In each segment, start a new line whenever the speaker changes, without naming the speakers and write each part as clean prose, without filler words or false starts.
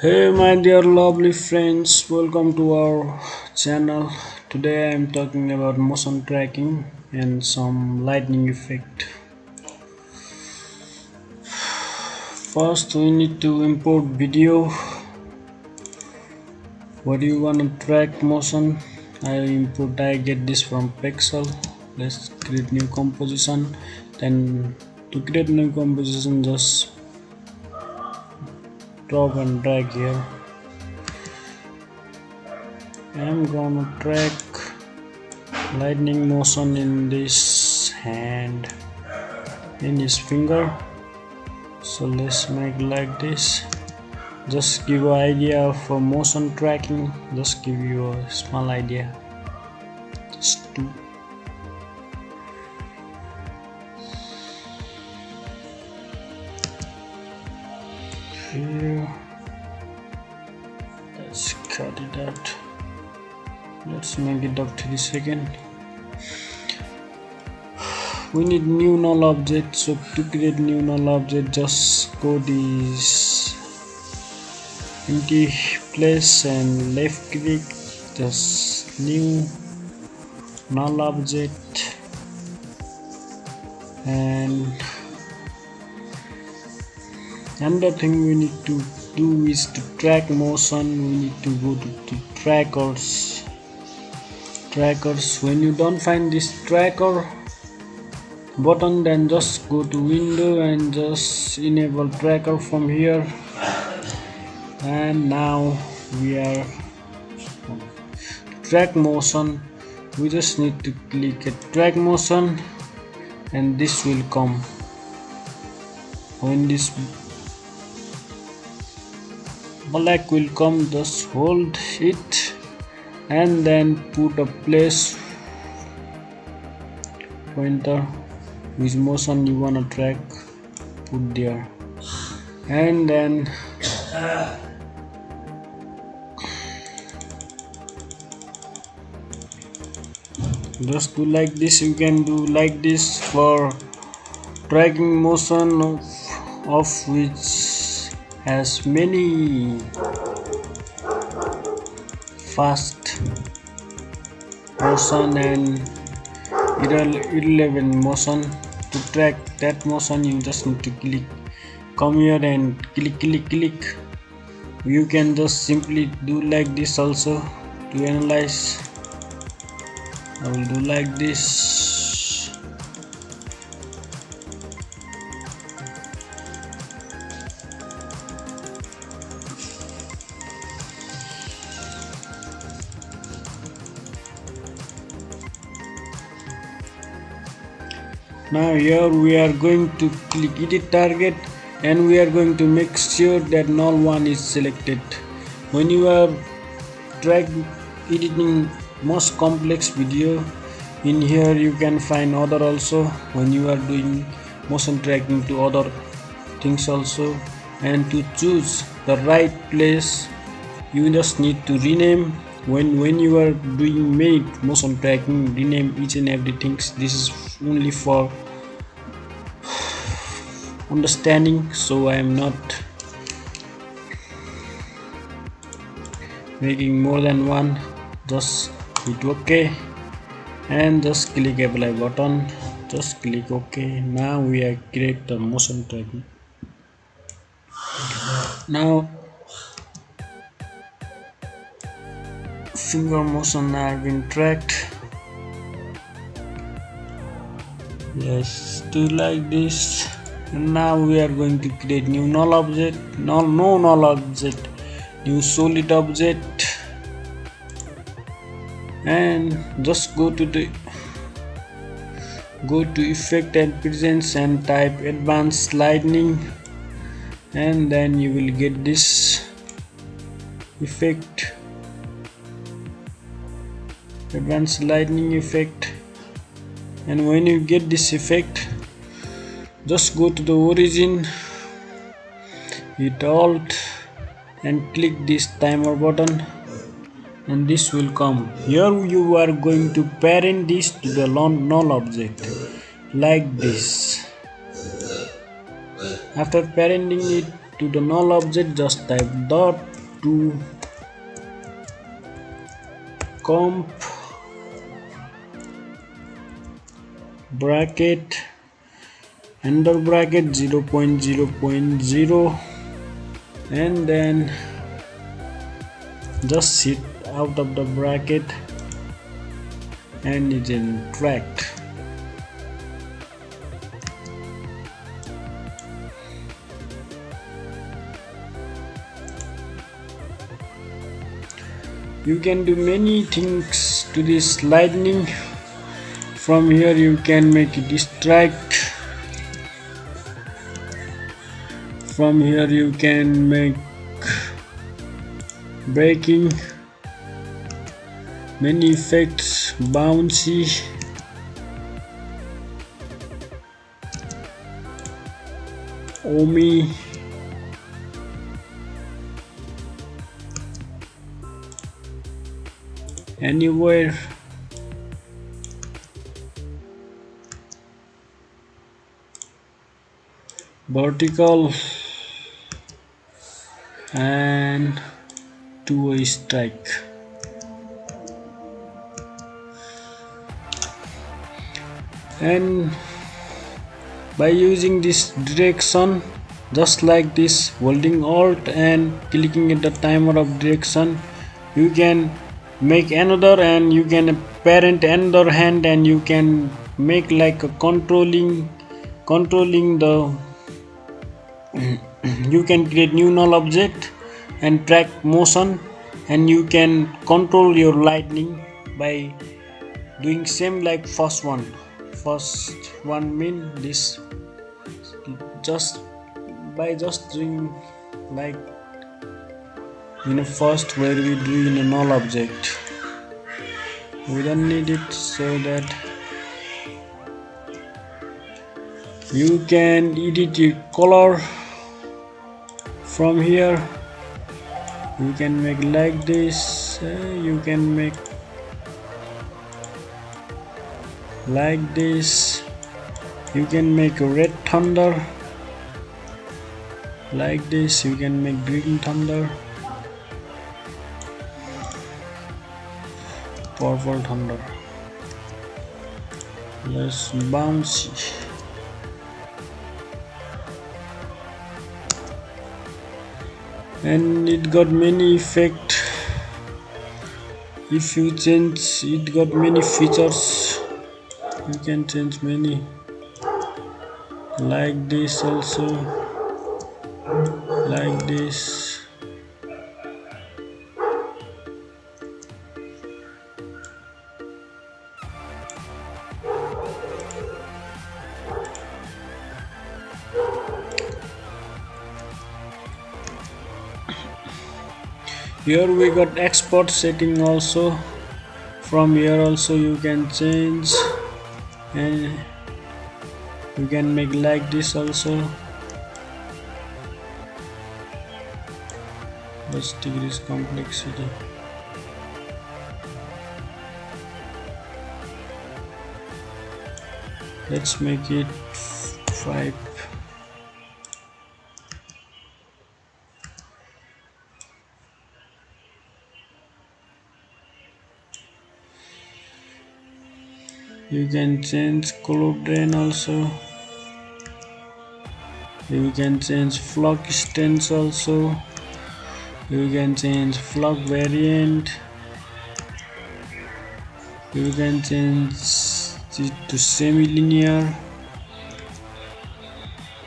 Hey my dear lovely friends, welcome to our channel. Today I am talking about motion tracking and some lightning effect. First we need to import video. What do you want to track motion? I get this from Pixel. Let's create new composition. Then to create new composition just drop and drag here. I'm gonna track lightning motion in this hand, in his finger. So let's make like this. Just give an idea of motion tracking. Just give you a small idea. Just two. Here. Let's cut it out. Let's make it up 3 seconds. We need new null object. So to create new null object, just go this empty place and left click, just new null object, and another thing we need to do is to track motion. We need to go to trackers. When you don't find this tracker button, then just go to window and just enable tracker from here. And now we are track motion. We just need to click at track motion and this will come. When this black will come, just hold it and then put a place pointer which motion you wanna track, put there, and then just do like this. You can do like this for tracking motion of which has many fast motion and irrelevant motion. To track that motion, you just need to come here and click. You can just simply do like this also to analyze. I will do like this. Now here we are going to click edit target and we are going to make sure that null one is selected. When you are editing most complex video, in here you can find other also. When you are doing motion tracking to other things also, and to choose the right place, you just need to rename. When you are doing motion tracking, rename each and everything. This is only for understanding, so I am not making more than one. Just hit OK and just click apply button. Just click OK. Now we are create the motion tracking. Now finger motion are being tracked. Yes, do like this. And now we are going to create new null object. No null object, new solid object, and just go to effect and presence and type advanced lightning, and then you will get this effect, advanced lightning effect. And when you get this effect, just go to the origin, hit alt and click this timer button, and this will come. Here you are going to parent this to the null object like this. After parenting it, to the null object, just type dot to comp bracket under bracket 0.0.0 and then just sit out of the bracket and it interact. You can do many things to this lightning. From here you can make it distract. From here you can make breaking, many effects, bouncy, omi, anywhere, vertical, and two-way strike. And by using this direction, just like this, holding alt and clicking at the timer of direction, you can make another, and you can parent another hand, and you can make like a controlling the you can create new null object and track motion, and you can control your lightning by doing same like first one mean this, just doing like in a first where we do in a null object. We don't need it, so that you can edit your color. From here you can make like this, you can make like this, you can make a red thunder like this, you can make green thunder, purple thunder, less bouncy. And it got many effect. If you change, it got many features. You can change many, like this also, like this. Here we got export setting also. From here also you can change, and you can make like this also. Let's decrease complexity. Let's make it 5. You can change color drain also. You can change flock stance also. You can change flock variant. You can change it to semi-linear.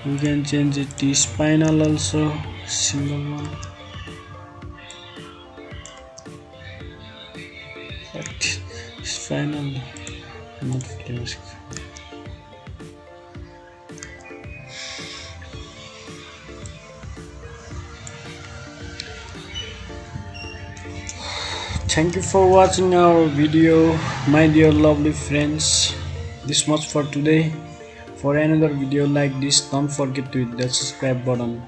You can change it to spinal also, single one. But spinal, not flash. Thank you for watching our video, my dear lovely friends. This much for today. For another video like this, don't forget to hit that subscribe button.